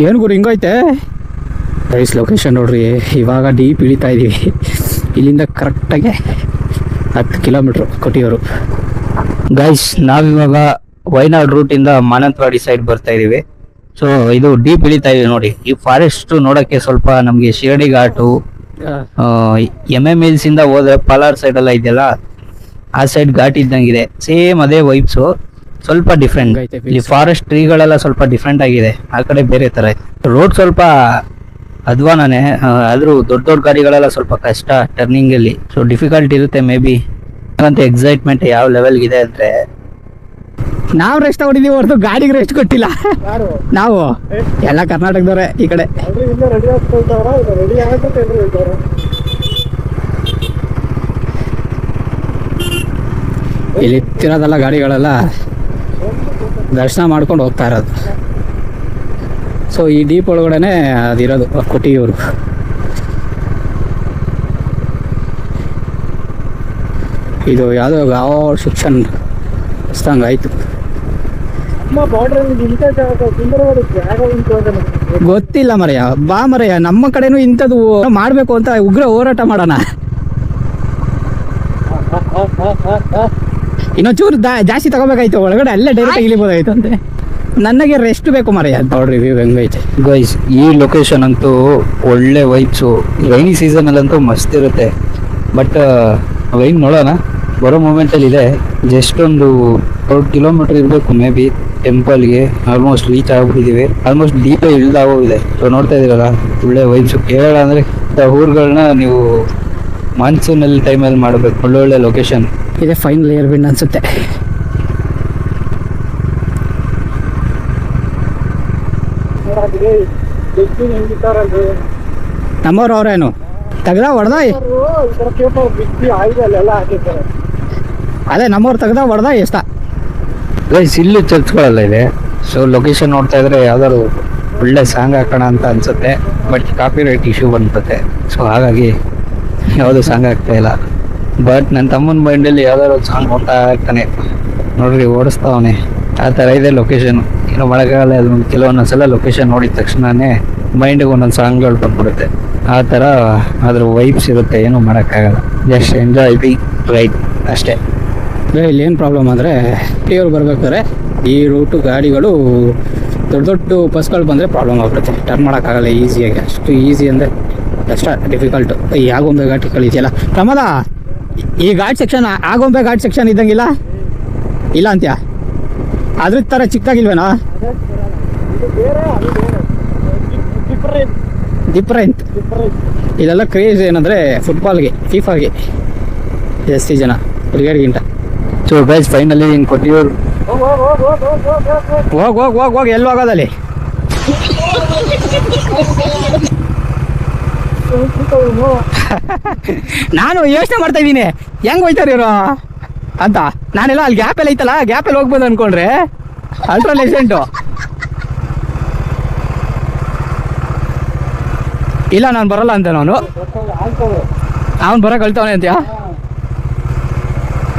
ಏನು ಗುರು ಹಿಂಗೈತೆ guys location ನೋಡ್ರಿ. ಇವಾಗ ಡೀಪ್ ಇಳಿತಾ ಇದೀವಿ. ಇಲ್ಲಿಂದ ಕರೆಕ್ಟಾಗಿ 10 ಕಿಲೋಮೀಟ್ರ್ ಕೊಟ್ಟಿಯವರು. ಗೈಸ್ ನಾವಿವಾಗ ವಯನಾಡ್ ರೂಟಿಂದ ಮಾನಂತವಾಡಿ ಸೈಡ್ ಬರ್ತಾ ಇದೀವಿ. ಸೊ ಇದು ಡೀಪ್ ಇಳಿತಾ ಇದೀವಿ ನೋಡಿ. ಈ ಫಾರೆಸ್ಟ್ ನೋಡಕ್ಕೆ ಸ್ವಲ್ಪ ನಮಗೆ ಶಿರಡಿ ಘಾಟು, MM ಹಿಲ್ಸ್ ಇಂದ ಹೋದ್ರೆ ಪಾಲಾರ್ ಸೈಡ್ ಎಲ್ಲ ಇದೆಯಲ್ಲ, ಆ ಸೈಡ್ ಘಾಟ್ ಇದ್ದಂಗಿದೆ. ಸೇಮ್ ಅದೇ ವೈಬ್ಸು, ಸ್ವಲ್ಪ ಡಿಫ್ರೆಂಟ್. ಇಲ್ಲಿ ಫಾರೆಸ್ಟ್ ಟ್ರೀಗಳೆಲ್ಲ ಸ್ವಲ್ಪ ಡಿಫ್ರೆಂಟ್ ಆಗಿದೆ, ಆ ಕಡೆ ಬೇರೆ ತರ ಇದೆ. ರೋಡ್ ಸ್ವಲ್ಪ ಅಧ್ವಾನನೇ, ಆದ್ರೂ ದೊಡ್ಡ ದೊಡ್ಡ ಗಾಡಿಗಳೆಲ್ಲ ಸ್ವಲ್ಪ ಕಷ್ಟ ಟರ್ನಿಂಗ್ ಅಲ್ಲಿ. ಸೊ ಡಿಫಿಕಲ್ಟ್ ಇರುತ್ತೆ ಮೇ ಬಿ. ಅಂತ ಎಕ್ಸೈಟ್ಮೆಂಟ್ ಯಾವ ಲೆವೆಲ್ಗಿದೆ ಅಂದ್ರೆ, ನಾವು ರೆಸ್ಟ್ ಹೊಡಿದೀವಿ ಹೊರತು ಗಾಡಿಗೆ ರೆಸ್ಟ್ ಕೊಟ್ಟಿಲ್ಲ. ನಾವು ಎಲ್ಲ ಕರ್ನಾಟಕದವ್ರೆ ಈ ಕಡೆ. ಇಲ್ಲಿ ತಿರೋದೆಲ್ಲ ಗಾಡಿಗಳೆಲ್ಲ ದರ್ಶನ ಮಾಡ್ಕೊಂಡು ಹೋಗ್ತಾ ಇರೋದು. ಸೊ ಈ ಡೀಪ್ ಒಳಗಡೆನೆ ಅದಿರೋದು ಕೊಟ್ಟಿಯೂರು. ಇದು ಯಾವುದೋ ಯಾವ ಸೆಕ್ಷನ್ ಆಯ್ತು ಗೊತ್ತಿಲ್ಲ ಮರೆಯ. ಬಾ ಮರೆಯ, ನಮ್ಮ ಕಡೆನೂ ಇಂಥದ್ದು ಮಾಡ್ಬೇಕು ಅಂತ ಉಗ್ರ ಹೋರಾಟ ಮಾಡೋಣ. ಇನ್ನೊಂಚೂರು ಜಾಸ್ತಿ ತಗೋಬೇಕಾಯ್ತು ಒಳಗಡೆ, ಅಲ್ಲೇ ಡೈರೆಕ್ಟ್ ಇಳಿಬೋದಾಯ್ತು ಅಂತೆ. ನನಗೆ ರೆಸ್ಟ್ ಬೇಕು ಮರೆಯ. ನೋಡ್ರಿ ವ್ಯೂ ಹೆಂಗೈತೆ ಗೈಸ್. ಈ ಲೊಕೇಶನ್ ಅಂತೂ ಒಳ್ಳೆ ವೈಬ್ಸು. ರೈನಿ ಸೀಸನ್ ಅಲ್ಲಂತೂ ಮಸ್ತ್ ಇರುತ್ತೆ. ಬಟ್ ರೈನ್ ನೋಡೋಣ, ಬರೋ ಮೂಮೆಂಟಲ್ಲಿ ಇದೆ. ಜಸ್ಟ್ ಒಂದು 4 ಕಿಲೋಮೀಟರ್ ಇರಬೇಕು ಮೇ ಬಿ ಟೆಂಪಲ್ಗೆ. ಆಲ್ಮೋಸ್ಟ್ ರೀಚ್ ಆಗ್ಬಿಟ್ಟಿದ್ದೀವಿ. ಆಲ್ಮೋಸ್ಟ್ ಡೀಪೇ ಇಳ್ದಾಗೋಗಿದೆ. ಸೊ ನೋಡ್ತಾ ಇದ್ದೀರಲ್ಲ, ಒಳ್ಳೆ ವೈಬ್ಸು. ಕೇರಳ ಅಂದರೆ ಊರುಗಳನ್ನ ನೀವು ಮಾನ್ಸೂನಲ್ಲಿ ಟೈಮಲ್ಲಿ ಮಾಡಬೇಕು. ಒಳ್ಳೊಳ್ಳೆ ಲೊಕೇಶನ್ ಇದೆ. ಫೈನಲ್ ಇಯರ್ ಬಿಂಡ್ ಅನ್ಸುತ್ತೆ. ನಮ್ಮವ್ರು ಅವ್ರೇನು ತೆಗ್ದ ಹೊಡೆದ, ಅದೇ ನಮ್ಮವ್ರು ತೆಗ್ದ ಹೊಡೆದ ಎಷ್ಟ ಗೈಸ್. ಇಲ್ಲಿ ಚರ್ಚ್ಗಳೆಲ್ಲ ಇದೆ. ಸೊ ಲೊಕೇಶನ್ ನೋಡ್ತಾ ಇದ್ರೆ ಯಾವ್ದಾದ್ರು ಒಳ್ಳೆ ಸಾಂಗ್ ಹಾಕೋಣ ಅಂತ ಅನ್ಸುತ್ತೆ. ಬಟ್ ಕಾಪಿ ರೈಟ್ ಇಶ್ಯೂ ಬಂದ್ಬಿಡುತ್ತೆ. ಸೊ ಹಾಗಾಗಿ ಯಾವುದು ಸಾಂಗ್ ಆಗ್ತಾ ಇಲ್ಲ. ಬಟ್ ನನ್ನ ತಮ್ಮನ ಮೈಂಡಲ್ಲಿ ಯಾವ್ದಾದ್ರು ಸಾಂಗ್ ನೋಡ್ತಾ ಇರ್ತಾನೆ. ನೋಡ್ರಿ ಓಡಿಸ್ತಾವನೆ, ಆ ಥರ ಇದೆ ಲೊಕೇಶನ್. ಏನೋ ಮಾಡೋಕ್ಕಾಗಲ್ಲ. ಅದು ಕೆಲವೊಂದೊಂದ್ಸಲ ಲೊಕೇಶನ್ ನೋಡಿದ ತಕ್ಷಣನೇ ಮೈಂಡಿಗೆ ಒಂದೊಂದು ಸಾಂಗ್ಗಳು ಬಂದ್ಬಿಡುತ್ತೆ. ಆ ಥರ ಅದ್ರ ವೈಬ್ಸ್ ಇರುತ್ತೆ, ಏನೂ ಮಾಡೋಕ್ಕಾಗಲ್ಲ. ಜಸ್ಟ್ ಎಂಜಾಯ್ ಬಿ ರೈಟ್ ಅಷ್ಟೇ. ಇಲ್ಲೇನು ಪ್ರಾಬ್ಲಮ್ ಅಂದರೆ, ಟಿಯವ್ರು ಬರ್ಬೇಕಾದ್ರೆ ಈ ರೂಟು ಗಾಡಿಗಳು ದೊಡ್ಡ ದೊಡ್ಡ ಬಸ್ಗಳು ಬಂದರೆ ಪ್ರಾಬ್ಲಮ್ ಆಗ್ಬಿಡುತ್ತೆ. ಟರ್ನ್ ಮಾಡೋಕ್ಕಾಗಲ್ಲ ಈಸಿಯಾಗಿ. ಅಷ್ಟು ಈಸಿ ಅಂದರೆ ಕಷ್ಟ, ಡಿಫಿಕಲ್ಟು. ಈ ಆಗೊಂಬೆ ಘಾಟಿಗಳಿದೆಯಲ್ಲ ಪ್ರಮಾದ, ಈ ಘಾಟ್ ಸೆಕ್ಷನ್ ಆಗೊಂಬೆ ಘಾಟ್ ಸೆಕ್ಷನ್ ಇದ್ದಂಗಿಲ್ಲ ಇಲ್ಲ ಅಂತ್ಯ? ಅದ್ರ ಥರ ಚಿಕ್ಕದಾಗಿಲ್ವೇನಾ? ಡಿಫ್ರೆಂಟ್. ಇದೆಲ್ಲ ಕ್ರೇಜ್ ಏನಂದರೆ ಫುಟ್ಬಾಲ್ಗೆ, ಫಿಫಾಗೆ ಜಾಸ್ತಿ ಜನ ಕ್ರಿಕೆಟ್ಗಿಂತ. ಸೊ ಗೈಸ್ ಫೈನಲಿ ಹಿಂಗೆ ಕೊಟ್ಟಿವ್ರು. ಹೋಗಿ ಎಲ್ಲಿ ಹೋಗೋದಲ್ಲಿ? ನಾನು ಯೋಚನೆ ಮಾಡ್ತಾ ಇದ್ದೀನಿ ಹೆಂಗ್ ಹೋಯ್ತಾರ ಇವರು ಅಂತ. ನಾನೆಲ್ಲ ಅಲ್ಲಿ ಗ್ಯಾಪಲ್ಲಿ ಐತಲ್ಲ, ಗ್ಯಾಪಲ್ಲಿ ಹೋಗ್ಬೋದು ಅನ್ಕೊಂಡ್ರೆ ಅಲ್ಟ್ರಾ ಲೆಜೆಂಡು. ಇಲ್ಲ ನಾನು ಬರಲ್ಲ ಅಂತ. ಅವನು ಬರೋಕೆ ಕಳ್ತವನೆ ಅಂತ್ಯ.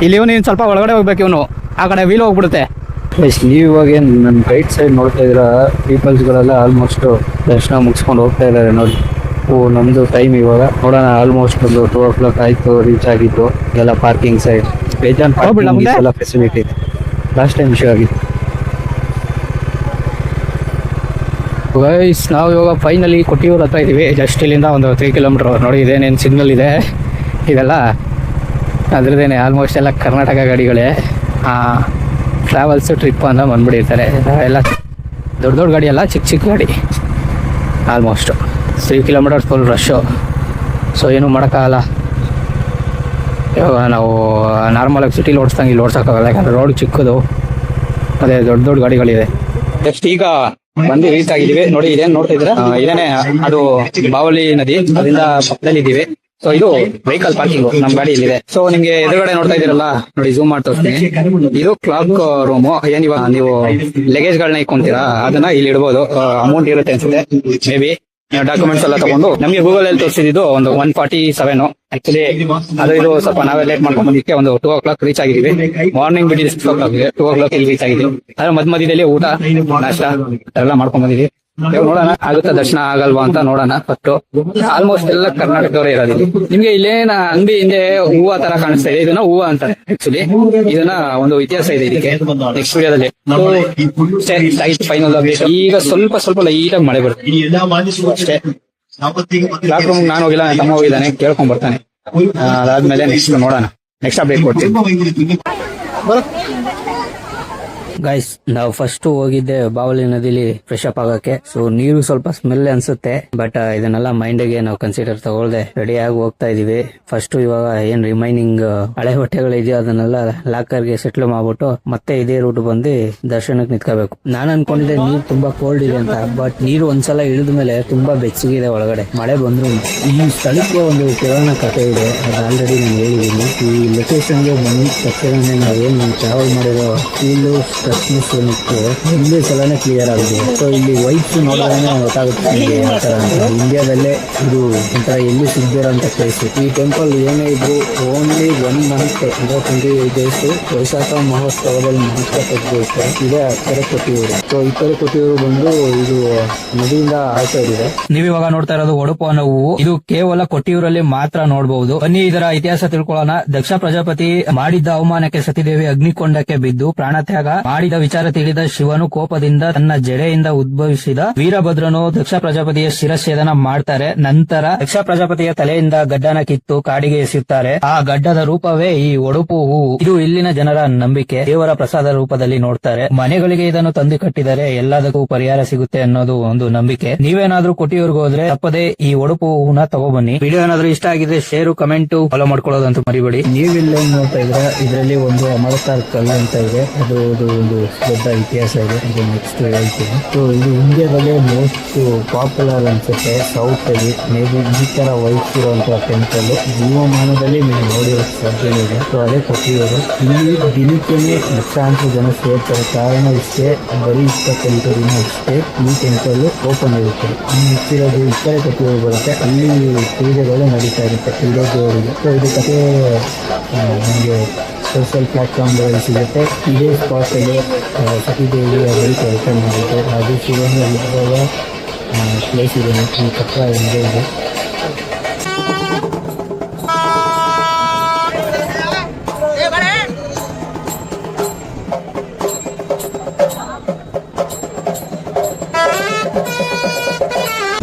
ಇಲ್ಲಿ ಇವನು ಸ್ವಲ್ಪ ಒಳಗಡೆ ಹೋಗ್ಬೇಕು. ಇವನು ಆ ಕಡೆ ವೀಲ್ ಹೋಗ್ಬಿಡುತ್ತೆ. ನೀವು ಇವಾಗ ಏನು ನನ್ನ ರೈಟ್ ಸೈಡ್ ನೋಡ್ತಾ ಇದ್ದೀರಾ, ಪೀಪಲ್ಸ್ಗಳೆಲ್ಲ ಆಲ್ಮೋಸ್ಟ್ ದರ್ಶನ ಮುಗಿಸ್ಕೊಂಡು ಹೋಗ್ತಾ ಇದ್ದಾರೆ ನೋಡಿ. ನಮ್ಮದು ಟೈಮ್ ಇವಾಗ ನೋಡೋಣ. ಆಲ್ಮೋಸ್ಟ್ ಒಂದು 2 o'clock ಆಯಿತು ರೀಚ್ ಆಗಿತ್ತು. ಎಲ್ಲ ಪಾರ್ಕಿಂಗ್ ಸೈಡ್ ಬೇಜಾನ್ ಎಲ್ಲ ಫೆಸಿಲಿಟಿ ಇದೆ. ಲಾಸ್ಟ್ ಟೈಮ್ ಇಶ್ಯೂ ಆಗಿತ್ತು. ಗೈಸ್ ನಾವು ಇವಾಗ ಫೈನಲಿ ಕೊಟ್ಟಿಯೂರು ಹತ್ರ ಇದ್ದೀವಿ. ಜಸ್ಟ್ ಇಲ್ಲಿಂದ ಒಂದು 3 ಕಿಲೋಮೀಟ್ರ್ ನೋಡಿ. ಇದೇನೇನು ಸಿಗ್ನಲ್ ಇದೆ ಇದೆಲ್ಲ ಅದ್ರದ್ದೇನೆ. ಆಲ್ಮೋಸ್ಟ್ ಎಲ್ಲ ಕರ್ನಾಟಕ ಗಾಡಿಗಳೇ. ಟ್ರಾವೆಲ್ಸು ಟ್ರಿಪ್ ಅಂತ ಬಂದ್ಬಿಟ್ಟಿರ್ತಾರೆ. ಎಲ್ಲ ದೊಡ್ಡ ದೊಡ್ಡ ಗಾಡಿ ಅಲ್ಲ, ಚಿಕ್ಕ ಚಿಕ್ಕ ಗಾಡಿ. Almost 3 kilometres full rush. So ಏನೂ ಮಾಡೋಕ್ಕಾಗಲ್ಲ. ಇವಾಗ ನಾವು ನಾರ್ಮಲಾಗಿ ಸಿಟಿಲಿ ಓಡಿಸ್ದಂಗೆ ಇಲ್ಲಿ ಓಡಿಸೋಕ್ಕಾಗಲ್ಲ, ಯಾಕಂದರೆ ರೋಡ್ ಚಿಕ್ಕದು, ಅದೇ ದೊಡ್ಡ ದೊಡ್ಡ ಗಾಡಿಗಳಿದೆ. ಜಸ್ಟ್ ಈಗ ಬಂದು ರೀಚ್ ಆಗಿದ್ದೀವಿ ನೋಡಿ. ಇದೇನು ನೋಡ್ತಾ ಇದ್ದೀರಾ, ಇದೇನೆ ಅದು ಬಾವಲಿ ನದಿ, ಅದರಿಂದ ಪಕ್ಕದಲ್ಲಿ ಇದ್ದೀವಿ. ಸೊ ಇದು ವೆಹಿಕಲ್ ಪಾರ್ಕಿಂಗ್ ನಮ್ಮ ಗಾಡಿಯಲ್ಲಿದೆ. ಸೊ ನಿಮ್ಗೆ ಎದುರುಗಡೆ ನೋಡ್ತಾ ಇದ್ದೀರಲ್ಲ ನೋಡಿ, ಝೂಮ್ ಮಾಡ್ತಾ ಹೋಗ್ತೀನಿ. ಇದು ಕ್ಲಾಕ್ ರೂಮು. ಏನ್ ಇವಾಗ ನೀವು ಲಗೇಜ್ ಗಳನ್ನ ಇಟ್ಕೊಂತೀರಾ, ಅದನ್ನ ಇಲ್ಲಿ ಇಡ್ಬೋದು. ಅಮೌಂಟ್ ಇರುತ್ತೆ ಅನ್ಸುತ್ತೆ ಮೇ ಬಿ. ಡಾಕ್ಯುಮೆಂಟ್ಸ್ ಎಲ್ಲ ತಗೊಂಡು ನಮಗೆ ಗೂಗಲ್ ಅಲ್ಲಿ ತೋರಿಸಿದ್ದು ಒಂದು 147. ಆಕ್ಚುಲಿ ಅದು ಇದು ಸ್ವಲ್ಪ ನಾವೇ ಲೇಟ್ ಮಾಡ್ಕೊಂಡು ಬಂದಿಕ್ಕೆ ಒಂದು 2 o'clock ರೀಚ್ ಆಗಿದ್ದೀವಿ. ಮಾರ್ನಿಂಗ್ ಬಿಟ್ಟು 6 o'clock 2 o'clock ಇಲ್ಲಿ ರೀಚ್ ಆಗಿದ್ದೀವಿ. ಅದ್ರ ಮಧ್ಯದಲ್ಲಿ ಊಟ ನಾಷ್ಟ ಎಲ್ಲ ಮಾಡ್ಕೊಂಡ್ ಬಂದಿದ್ದೀವಿ. ಇವಾಗ ನೋಡೋಣ ಆಗುತ್ತಾ ದರ್ಶನ ಆಗಲ್ವಾ ಅಂತ ನೋಡೋಣ. ಫಸ್ಟ್ ಆಲ್ಮೋಸ್ಟ್ ಎಲ್ಲ ಕರ್ನಾಟಕದವರೇ ಇರೋದು. ನಿಮ್ಗೆ ಇಲ್ಲೇನ ಅಂಗಡಿ ಹಿಂದೆ ಹೂವ ತರ ಕಾಣಿಸ್ತಾ ಇದೆ, ಇದನ್ನ ಹೂವ ಅಂತ ಆಕ್ಚುಲಿ. ಇದನ್ನ ಒಂದು ಇತಿಹಾಸ ಇದೆ ಇದಕ್ಕೆ. ನೆಕ್ಸ್ಟ್ ವಿಡಿಯೋದಲ್ಲಿ ಫೈನಲ್ ಈಗ ಸ್ವಲ್ಪ ಲೈಟ್ ಆಗಿ ಮಳೆ ಬರುತ್ತೆ. ಕ್ಲಾಸ್ ರೂಮ್ ನಾನು ಹೋಗಿಲ್ಲ, ನನ್ನ ತಮ್ಮ ಹೋಗಿದ್ದಾನೆ, ಕೇಳ್ಕೊಂಡ್ ಬರ್ತಾನೆ. ಅದಾದ್ಮೇಲೆ ನೆಕ್ಸ್ಟ್ ನೋಡೋಣ, ನೆಕ್ಸ್ಟ್ ಅಪ್ಡೇಟ್ ಕೊಡ್ತೀನಿ. ಗೈಸ್, ನಾವು ಫಸ್ಟ್ ಹೋಗಿದ್ದೆ ಬಾವಲಿ ನದಿಲಿ ಫ್ರೆಶ್ ಅಪ್ ಆಗಕ್ಕೆ. ಸೊ ನೀರು ಸ್ವಲ್ಪ ಸ್ಮೆಲ್ ಅನ್ಸುತ್ತೆ, ಬಟ್ ಇದನ್ನೆಲ್ಲ ಮೈಂಡ್ ಗೆ ನಾವು ಕನ್ಸಿಡರ್ ತಗೊಳ್ದೆ ರೆಡಿ ಆಗಿ ಹೋಗ್ತಾ ಇದೀವಿ. ಫಸ್ಟ್ ಇವಾಗ ಏನ್ ರಿಮೈನಿಂಗ್ ಹಳೆ ಹೊಟ್ಟೆಗಳಿದೆಯೋ ಅದನ್ನೆಲ್ಲ ಲಾಕರ್ ಗೆ ಸೆಟ್ಲ್ ಮಾಡ್ಬಿಟ್ಟು ಮತ್ತೆ ಇದೇ ರೂಟ್ ಬಂದು ದರ್ಶನಕ್ಕೆ ನಿಂತ್ಕೋಬೇಕು. ನಾನು ಅನ್ಕೊಂಡಿದ್ದೆ ನೀರು ತುಂಬಾ ಕೋಲ್ಡ್ ಇದೆ ಅಂತ, ಬಟ್ ನೀರು ಒಂದ್ಸಲ ಇಳಿದ ಮೇಲೆ ತುಂಬಾ ಬೆಚ್ಚಗಿದೆ ಒಳಗಡೆ. ಮಳೆ ಬಂದ್ರು ಈ ಸ್ಥಳಕ್ಕೆ ಒಂದು ಪುರಾಣ ಕಥೆ ಇದೆ, ಅದು ಆಲ್ರೆಡಿ ನಾನು ಹೇಳಿದ್ದೀನಿ. ಈ ಲೊಕೇಶನ್ಗೆ ಬಂದ ತಕ್ಷಣ ನಾವು ಏನು ಟ್ರಾವೆಲ್ ಮಾಡಿರೋ ಫೀಲ್ ಒಂದೇ ಸಲನೇ ಕ್ಲಿಯರ್ ಆಗಿದೆ. ಸೊ ಇಲ್ಲಿ ವೈಟ್ಸ್ ನೋಡಿದ್ರೆ ಗೊತ್ತಾಗುತ್ತೆ ಯಾವ ತರ ಅಂತ. ಇಂಡಿಯಾದಲ್ಲೇ ಇದು ಒಂಥರ ಎಲ್ಲಿ ಸಿಗದಿರೋಂಥ ಪ್ಲೇಸ್. ಈ ಟೆಂಪಲ್ ಏನೇ ಇದ್ರು ಓನ್ಲಿ 1 ಮಂತ್ ಅಂದ್ರೆ 28 ಡೇಸ್ ವೈಶಾಖ ಮಹೋತ್ಸವದಲ್ಲಿ ಮಹತ್ವ ತೆಗೆದುಕೊಳ್ತಾರೆ. ಇದೇ ಅಕ್ಕರೆ ಕೊಟ್ಟಿಯೂರು. ಸೊ ಇಕ್ಕರೆ ಕೊಟ್ಟಿಯೂರು ಬಂದು ಇದು ನದಿಯಿಂದ ಆಚೆ ಇದೆ. ನೀವಿವಾಗ ನೋಡ್ತಾ ಇರೋದು ಒಡುಪು ಅನ್ನೋ ಹೂವು. ಇದು ಕೇವಲ ಕೊಟ್ಟಿಯೂರಲ್ಲಿ ಮಾತ್ರ ನೋಡಬಹುದು. ಬನ್ನಿ ಇದರ ಇತಿಹಾಸ ತಿಳ್ಕೊಳ್ಳೋಣ. ದಕ್ಷ ಪ್ರಜಾಪತಿ ಮಾಡಿದ್ದ ಅವಮಾನಕ್ಕೆ ಸತಿದೇವಿ ಅಗ್ನಿಕೊಂಡಕ್ಕೆ ಬಿದ್ದು ಪ್ರಾಣತ್ಯಾಗ ಮಾಡಿದ ವಿಚಾರ ತಿಳಿದ ಶಿವನು ಕೋಪದಿಂದ ತನ್ನ ಜಡೆಯಿಂದ ಉದ್ಭವಿಸಿದ ವೀರಭದ್ರನು ದಕ್ಷ ಪ್ರಜಾಪತಿಯ ಶಿರಚ್ಛೇದನ ಮಾಡ್ತಾರೆ. ನಂತರ ದಕ್ಷ ಪ್ರಜಾಪತಿಯ ತಲೆಯಿಂದ ಗಡ್ಡನ ಕಿತ್ತು ಕಾಡಿಗೆ ಎಸೆಯುತ್ತಾರೆ. ಆ ಗಡ್ಡದ ರೂಪವೇ ಈ ಒಡುಪು ಹೂವು. ಇದು ಇಲ್ಲಿನ ಜನರ ನಂಬಿಕೆ. ದೇವರ ಪ್ರಸಾದ ರೂಪದಲ್ಲಿ ನೋಡ್ತಾರೆ. ಮನೆಗಳಿಗೆ ಇದನ್ನು ತಂದು ಕಟ್ಟಿದರೆ ಎಲ್ಲದಕ್ಕೂ ಪರಿಹಾರ ಸಿಗುತ್ತೆ ಅನ್ನೋದು ಒಂದು ನಂಬಿಕೆ. ನೀವೇನಾದ್ರೂ ಕೊಟ್ಟಿಯೂರ್ಗೆ ಹೋದ್ರೆ ತಪ್ಪದೆ ಈ ಒಡುಪು ಹೂವನ್ನ ತಗೊಬನ್ನಿ. ವಿಡಿಯೋ ಏನಾದ್ರೂ ಇಷ್ಟ ಆಗಿದ್ರೆ ಶೇರು, ಕಮೆಂಟ್, ಫಾಲೋ ಮಾಡ್ಕೊಳ್ಳೋದಂತೂ ಮರಿಬೇಡಿ. ನೀವಿಲ್ಲ ನೋಡ್ತಾ ಇದ್ರೆ ಇದರಲ್ಲಿ ಒಂದು ಅಮರತಾರ್ ಕಲ್ಲು ಅಂತ ಇದೆ. ಅದು ಒಂದು ದೊಡ್ಡ ಇತಿಹಾಸ ಇದೆ, ಇದು ನೆಕ್ಸ್ಟ್ ಹೇಳ್ತೀನಿ. ಸೊ ಇದು ಇಂಡಿಯಾದಲ್ಲೇ ಮೋಸ್ಟ್ ಪಾಪ್ಯುಲರ್ ಅನ್ಸುತ್ತೆ ಸೌತ್ ಅಲ್ಲಿ. ಮೇ ಬಿ ಈ ತರ ವೈಟ್ಸ್ ಇರುವಂತಹ ಟೆಂಪಲ್ ಜೀವಮಾನದಲ್ಲಿ ನೀವು ನೋಡಿರೋ ಸಾಧ್ಯ ಇದೆ. ಸೊ ಅದೇ ಕೊಟ್ಟಿರೋದು. ಇಲ್ಲಿ ದಿನಕ್ಕೇನೆ ಲಕ್ಷಾಂತರ ಜನ ಸೇರ್ತಾರೆ. ಕಾರಣ ಇಷ್ಟೇ, ಬರೀ 28 ದಿನ ಇಷ್ಟೇ ಈ ಟೆಂಪಲ್ ಓಪನ್ ಇರುತ್ತೆ. ಮುಚ್ಚಿರೋದು ಇಕ್ಕರೆ ಕೊಟ್ಟಿರೋದು ಬರುತ್ತೆ. ಅಲ್ಲಿ ಪೂಜೆಗಳು ನಡೀತಾ ಇರುತ್ತೆ ಇದೇ ದೇವರಿಗೆ. ಸೊ ಇದು ಕಥೆ ನಮಗೆ ಸೋಷಿಯಲ್ ಪ್ಲಾಟ್ಫಾರ್ಮ್ಗಳಲ್ಲಿ ಸಿಗುತ್ತೆ. ಇದೇ ಸ್ಪಾಟಲ್ಲಿ ಸತಿದೇವಿ ಅವರಿಗೆ ಕೆಲಸ ಮಾಡಿದ್ದು. ಅದು ಶಿವನ ವಿಗ್ರಹ ಪ್ಲೇಸ್ ಇದೆ. ಈ ಪತ್ರ ಹಿಂದೆ ಇದೆ.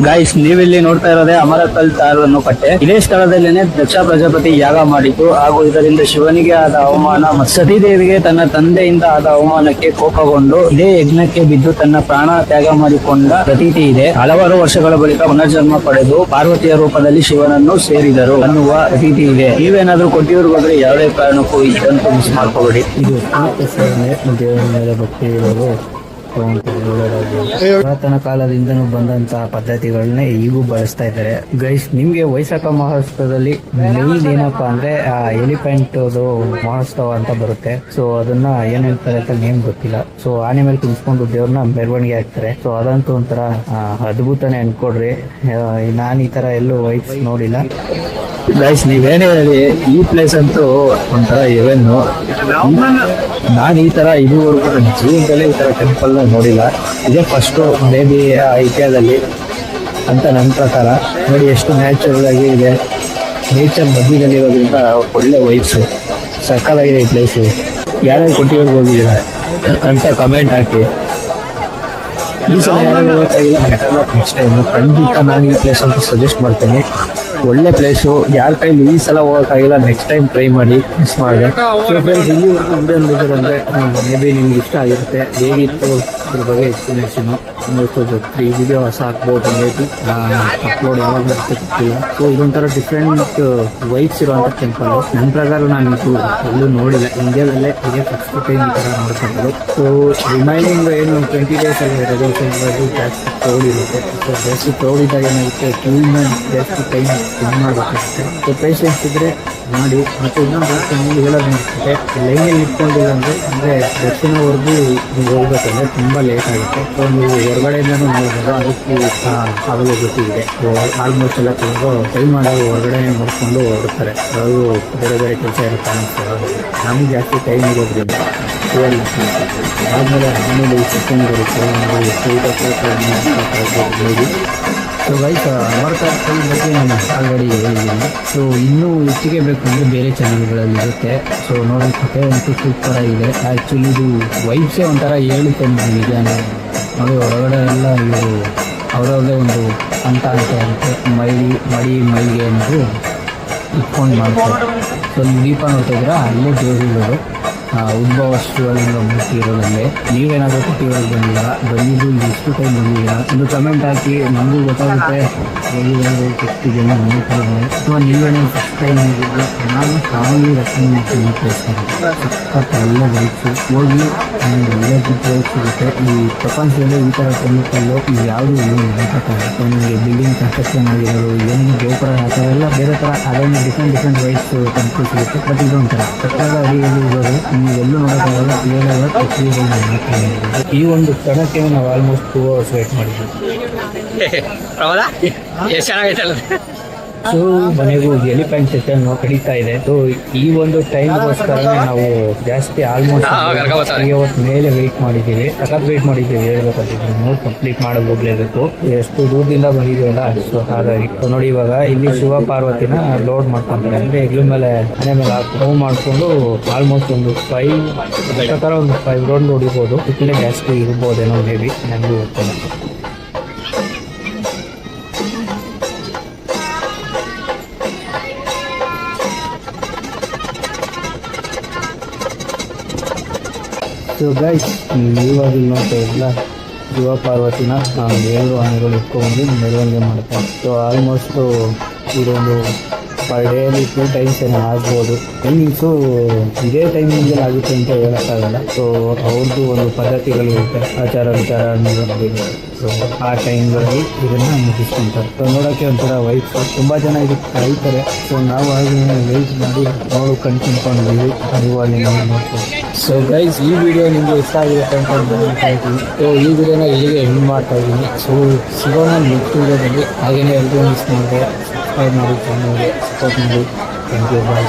ಗೈಸ್, ನೀವಿಲ್ಲಿ ನೋಡ್ತಾ ಇರೋದೇ ಅಮರಕಲ್ ತಾರ್ ಅನ್ನೋ ಕಟ್ಟೆ. ಇದೇ ಸ್ಥಳದಲ್ಲೇನೆ ದಕ್ಷ ಪ್ರಜಾಪತಿ ಯಾಗ ಮಾಡಿದ್ದು ಹಾಗೂ ಇದರಿಂದ ಶಿವನಿಗೆ ಆದ ಅವಮಾನ ಮತ್ತು ಸತೀದೇವಿಗೆ ತನ್ನ ತಂದೆಯಿಂದ ಆದ ಅವಮಾನಕ್ಕೆ ಕೋಪಗೊಂಡು ಇದೇ ಯಜ್ಞಕ್ಕೆ ಬಿದ್ದು ತನ್ನ ಪ್ರಾಣ ತ್ಯಾಗ ಮಾಡಿಕೊಂಡ ಪ್ರತೀತಿ ಇದೆ. ಹಲವಾರು ವರ್ಷಗಳ ಬಳಿಕ ಪುನರ್ಜನ್ಮ ಪಡೆದು ಪಾರ್ವತಿಯ ರೂಪದಲ್ಲಿ ಶಿವನನ್ನು ಸೇರಿದರು ಅನ್ನುವ ಪ್ರತೀತಿ ಇದೆ. ನೀವೇನಾದ್ರೂ ಕೊಟ್ಟಿಯೂರ್ಗೆ ಹೋದ್ರೆ ಯಾವುದೇ ಕಾರಣಕ್ಕೂ ಇದಂತೂ ಮಿಸ್ ಮಾಡ್ಕೋಬೇಡಿ. ಇದು ದೇವರ ಮೇಲೆ ಭಕ್ತಿ ಇರೋದು ಪುರಾತನ ಕಾಲದಿಂದನೂ ಬಂದಂತಹ ಪದ್ಧತಿಗಳನ್ನೇ ಈಗೂ ಬಳಸ್ತಾ ಇದ್ದಾರೆ. ಗೈಸ್, ನಿಮ್ಗೆ ವೈಶಾಖ ಮಹೋತ್ಸವದಲ್ಲಿ ಮೇನ್ ಏನಪ್ಪಾ ಅಂದ್ರೆ ಎಲಿಫೆಂಟ್ ಮಹೋತ್ಸವ ಅಂತ ಬರುತ್ತೆ. ಸೊ ಅದನ್ನ ಏನ್ ಹೇಳ್ತಾರೆ ಅಂತ ನೇಮ್ ಗೊತ್ತಿಲ್ಲ. ಸೊ ಆನೆ ಮೇಲೆ ತುಂಬಿಸ್ಕೊಂಡು ದೇವ್ರನ್ನ ಮೆರವಣಿಗೆ ಹಾಕ್ತಾರೆ. ಸೊ ಅದಂತೂ ಒಂಥರ ಅದ್ಭುತನೇ ಅನ್ಕೊಡ್ರಿ. ನಾನು ಈ ತರ ಎಲ್ಲೂ ವೈಟ್ಸ್ ನೋಡಿಲ್ಲ. ಗೈಸ್, ನೀವೇನೇ ಹೇಳಿ ಈ ಪ್ಲೇಸ್ ಅಂತೂ ಒಂಥರ ಇವೆನ್ನು. ನಾನು ಈ ತರ ಇದುವರೆಗೂ ಜೀವನದಲ್ಲೇ ಈ ತರ ಟೆಂಪಲ್ ನೋಡಿಲ್ಲ. ಇದೇ ಫಸ್ಟ್ ಮೇ ಬಿ ಇಂಡಿಯಾದಲ್ಲಿ ಅಂತ ನನ್ನ ಪ್ರಕಾರ. ನೋಡಿ ಎಷ್ಟು ನ್ಯಾಚುರಲ್ ಆಗಿ ಇದೆ. ನೇಚರ್ ಮಧ್ಯದಲ್ಲಿ ಇರೋದ್ರಿಂದ ಒಳ್ಳೆ ವೈಬ್ಸ್. ಸಕ್ಕತ್ತಾಗಿದೆ ಈ ಪ್ಲೇಸ್. ಯಾರ್ಯಾರು ಕೊಟ್ಟಿರೋದು ಹೋಗಿದ್ದೀರಾ ಅಂತ ಕಮೆಂಟ್ ಹಾಕಿ. ಈ ಸಲ ಯಾರು ನೆಕ್ಸ್ಟ್ ಟೈಮ್ ಖಂಡಿತ ನಾನು ಈ ಪ್ಲೇಸ್ ಅಂತ ಸಜೆಸ್ಟ್ ಮಾಡ್ತೇನೆ. ಒಳ್ಳೆ ಪ್ಲೇಸು. ಯಾರ ಕೈಲಿ ಈ ಸಲ ಹೋಗೋಕ್ಕಾಗಿಲ್ಲ, ನೆಕ್ಸ್ಟ್ ಟೈಮ್ ಟ್ರೈ ಮಾಡಿ, ಮಿಸ್ ಮಾಡಿದೆ. ಸೊ ಫ್ರೆಂಡ್ಸ್, ಇಲ್ಲಿವರೆಗೂ ವಿಡಿಯೋ ನೋಡಿದ್ರೆ ಮೇ ಬಿ ನಿಮ್ಗೆ ಇಷ್ಟ ಆಗಿರುತ್ತೆ. ಹೇಗಿತ್ತು ಅದ್ರ ಬಗ್ಗೆ ಎಕ್ಸ್ಪ್ಲನೇಷನು ಈ ವಿಡಿಯೋ ಹೊಸ ಹಾಕ್ಬೋದು. ಮೇ ಬಿ ಅಪ್ಲೋಡ್ ಯಾವಾಗ ಬರುತ್ತೆ ಗೊತ್ತಿಲ್ಲ. ಸೊ ಇದೊಂಥರ ಡಿಫ್ರೆಂಟ್ ವೈಬ್ಸ್ ಇರುವಂಥ ಟೆಂಪಲ್. ನನ್ನ ಪ್ರಕಾರ ನಾನು ಇದು ಎಲ್ಲೂ ನೋಡಿಲ್ಲ. ಇಂಡಿಯಾದಲ್ಲೇ ಇದೇ ಫಸ್ಟ್ ಟೈಮ್ ಈ ಥರ ನೋಡ್ಕೊಂಡು. ಸೊ ರಿಮೈನಿಂಗ್ ಏನು 20 ಡೇಸ್ ಅಲ್ಲಿ ಇರೋದು ಜಾಸ್ತಿ ಕ್ರೌಡ್ ಇರುತ್ತೆ. ಸೊ ಜಾಸ್ತಿ ಕ್ರೌಡ್ ಇದ್ದಾಗ ಏನಾಗುತ್ತೆ, ಕ್ಯೂನ ಜಾಸ್ತಿ ಟೈಮ್ ಸ್ಪೆಂಡ್ ಮಾಡಬೇಕಾಗುತ್ತೆ. ಸೊ ಪೇಷನ್ಸ್ ಇದ್ರೆ ಮಾಡಿ. ಮತ್ತು ಇನ್ನೊಂದು ನಿಮ್ಗೆ ಹೇಳೋದು ಅನಿಸುತ್ತೆ, ಲೈನಲ್ಲಿ ಇಟ್ಕೊಂಡಿಲ್ಲ ಅಂದರೆ ದರ್ಶನವರೆಗೂ ನೀವು ಹೋಗ್ಬೇಕಂದ್ರೆ ತುಂಬ ಲೇಟ್ ಆಗುತ್ತೆ. ಸೊ ನೀವು ಹೊರಗಡೆಯಿಂದನೂ ನೋಡ್ಬೋದು. ಅದಕ್ಕೆ ಆಗಲೇ ಗೊತ್ತಿದೆ. ಸೊ ಆಲ್ಮೋಸ್ಟ್ ಎಲ್ಲ ತುಂಬ ಟೈಮ್ ಮಾಡೋದು ಹೊರಗಡೆ ನೋಡ್ಕೊಂಡು ಹೋಗ್ತಾರೆ. ಅದು ಬೇರೆ ಬೇರೆ ಕೆಲಸ ಇರುತ್ತೆ ಅನ್ನಿಸ್ತಾರೆ. ನಮಗೆ ಜಾಸ್ತಿ ಟೈಮ್ ಇರೋದ್ರಿಂದ 12 ಆದಮೇಲೆ 12 ಸೆಕೆಂಡ್ ಬರುತ್ತೆ ನೋಡಿ. ಸೊ ಗೈಸ್ ಅಮರ್ತಾ ಟ್ರೈ ಬಗ್ಗೆ ನಾನು ಆಲ್ರೆಡಿ ಹೇಳಿದ್ದೀನಿ. ಸೊ ಇನ್ನೂ ಹೆಚ್ಚಿಗೆ ಬೇಕು ಅಂದರೆ ಬೇರೆ ಚಾನಲ್ಗಳಲ್ಲಿ ಇರುತ್ತೆ. ಸೊ ನೋಡಿ ಕಥೆ ಅಂತೂ ಸೂಪರ್ ಆಗಿದೆ. ಆ್ಯಕ್ಚುಲಿ ಇದು ವೈಬ್ಸೇ ಒಂಥರ ಹೇಳುತ್ತೆ ನಿಜ. ನೋಡಿ ಹೊರಗಡೆ ಎಲ್ಲ ಇವರು ಅವರವ್ರದ್ದೇ ಒಂದು ಅಂತ ಮೈಗೆ ಅನ್ನೋದು ಇಟ್ಕೊಂಡು ಮಾಡ್ತಾರೆ. ಸೊ ನೀವು ದೀಪ ನೋಡ್ತಾ ಇದ್ದೀರಾ, ಅಲ್ಲೇ ದೇವರುಗಳು ಉದ್ಭವ ಶಿವಲಿಂಗ ಮೂರ್ತಿ ಇರೋದಲ್ಲೇ. ನೀವೇನಾದರೂ ಕುಟ್ಟಿಗಳಿಗೆ ಬಂದಿದ್ದು ಎಷ್ಟು ಟೈಮ್ ಬಂದಿದ್ದೀರಾ ಒಂದು ಕಮೆಂಟ್ ಹಾಕಿ, ನಮಗೂ ಗೊತ್ತಾಗುತ್ತೆ ಎಷ್ಟು ಜನ ನೋಡ್ತಾರೆ. ಅಥವಾ ನೀವೇನಾದ್ರು ಫಸ್ಟ್ ಟೈಮ್ ಹೋಗಿದ್ರೆ ನಾನು ಸ್ಟ್ರಾಂಗ್ಲಿ ರೆಕಮೆಂಡ್ ಮಾಡ್ತೀನಿ ಸಖತ್ ಒಳ್ಳೆ ಬೈಕ್ಸು. ಹೋಗಿ ಒಳ್ಳೆ ಬೈಕ್ ಸಿಗುತ್ತೆ. ಈ ಪ್ರಪಂಚದಲ್ಲಿ ಈ ಥರ ಟೆಂಪಲ್ಲು ಇದು ಯಾವುದೂ ಇಲ್ಲ ನೋಡೋಕ್ಕಾಗಲ್ಲ. ಸೊ ನಿಮಗೆ ಬಿಲ್ಡಿಂಗ್ ಕನ್ಸ್ಟ್ರಕ್ಷನ್ ಆಗಿರೋದು ಏನು ಗೋಪುರ ಆ ಥರ ಎಲ್ಲ ಬೇರೆ ಥರ ಅದನ್ನು ಡಿಫ್ರೆಂಟ್ ಬೈಕ್ಸ್ ಟೆಂಪಲ್ ಸಿಗುತ್ತೆ. ಬಟ್ ಇದೊಂಥರ ಸಕ್ಕದ ಅಡಿಯಲ್ಲಿ ಇರೋದು ನೀವೆಲ್ಲೂ ನೋಡೋಕ್ಕಾಗಲ್ಲ. ಈ ಒಂದು ಕ್ಷಣಕ್ಕೆ ನಾವು ಆಲ್ಮೋಸ್ಟ್ 2 hours ವೇಟ್ ಮಾಡಿದ್ವಿ. ಎಷ್ಟು ಚೆನ್ನಾಗೈತಲ್ಲ. ಸೊ ಮನೆಗೂ ಎಲಿಫೆಂಟ್ ಸೆಷನ್ ಕಡಿತಾ ಇದೆ. ಸೊ ಈ ಒಂದು ಟೈಮ್ಗೋಸ್ಕರನೇ ನಾವು ಜಾಸ್ತಿ ಆಲ್ಮೋಸ್ಟ್ 3 hours ಮೇಲೆ ವೆಯ್ಟ್ ಮಾಡಿದ್ದೀವಿ. ಸಖತ್ ವೆಯ್ಟ್ ಮಾಡಿದ್ದೀವಿ ಹೇಳ್ಬೇಕಂತಿದ್ದೀವಿ. ಕಂಪ್ಲೀಟ್ ಮಾಡೋದು ಹೋಗ್ಲೇಬೇಕು. ಎಷ್ಟು ದೂರದಿಂದ ಬಂದಿದ್ದೀವಲ್ಲ. ಸೊ ಹಾಗಾಗಿ ನೋಡಿ ಇವಾಗ ಇಲ್ಲಿ ಶಿವ ಪಾರ್ವತಿನ ಲೋಡ್ ಮಾಡ್ಕೊಂತಾರೆ. ಅಂದರೆ ಹೆಗ್ಲ ಮೇಲೆ ಮನೆ ಮೇಲೆ ಮೂವ್ ಮಾಡಿಕೊಂಡು ಆಲ್ಮೋಸ್ಟ್ ಒಂದು 5 ರೌಂಡ್ ಹೊಡಿಬೋದು. ಇದಕ್ಕೆ ಜಾಸ್ತಿ ಇರ್ಬೋದೇನೋ ಮೇ ಬಿ, ನನಗೂ ಗೊತ್ತಿಲ್ಲ. ಸೊ ಗೈಸ್ ಇವಾಗ ನೋಡ್ತಾ ಇಲ್ಲ ಶಿವ ಪಾರ್ವತಿನ 2 ಆನೆಗಳು ಇಟ್ಕೊಂಡು ಮೆರವಣಿಗೆ ಮಾಡ್ತಾರೆ. ಸೊ ಆಲ್ಮೋಸ್ಟು ಇದೊಂದು ಪರ್ ಡೇಲಿ 2 ಟೈಮ್ಸ್ ಏನೋ ಆಗ್ಬೋದು. ಟೈಮಿಂಗ್ಸು ಇದೇ ಟೈಮಿಂಗಲ್ಲಿ ಆಗುತ್ತೆ ಅಂತ ಹೇಳೋಕ್ಕಾಗಲ್ಲ. ಸೊ ಅವ್ರದ್ದು ಒಂದು ಪದ್ಧತಿಗಳಿರುತ್ತೆ, ಆಚಾರ ವಿಚಾರ ಅನ್ನೋದು. ಸೊ ಆ ಟೈಮ್ಗಳಲ್ಲಿ ಇದನ್ನು ಮುಗಿಸ್ಕೊಂತಾರೆ. ಸೊ ನೋಡೋಕ್ಕೆ ಒಂಥರ ವೈಬ್ಸ್. ತುಂಬ ಜನ ಇದಕ್ಕೆ ಕಾಯ್ತಾರೆ. ಸೊ ನಾವು ಹಾಗೆ ವೆಯ್ಟ್ ಮಾಡಿ ಕಣ್ಕೊಂಡ್ಕೊಂಡಿದ್ದೀವಿ. ನೀವು ಅಲ್ಲಿ ನೋಡ್ಕೊಂಡು. ಸೊ ಗೈಸ್ ಈ ವಿಡಿಯೋ ನಿಮಗೆ ಇಷ್ಟ ಆಗಿರುತ್ತೆ ಅಂತ ಹೇಳ್ತೀನಿ. ಸೊ ಈ ವಿಡಿಯೋನ ಇಲ್ಲಿಗೆ ಎಂಡ್ ಮಾಡ್ತಾ ಇದ್ದೀನಿ. ಸೊ ಸಿಗೋಣ ನೆಕ್ಸ್ಟ್ ವಿಡಿಯೋದಲ್ಲಿ. ಹಾಗೆಯೇ ಎಲ್ಲರೂ ಮಿಸ್ ಮಾಡಿದೆ ಸಬ್ಸ್ಕ್ರೈಬ್ ಮಾಡಿ, ಚಾನಲ್ಗೆ ಸಪೋರ್ಟ್ ಮಾಡಿ. Thank you bye.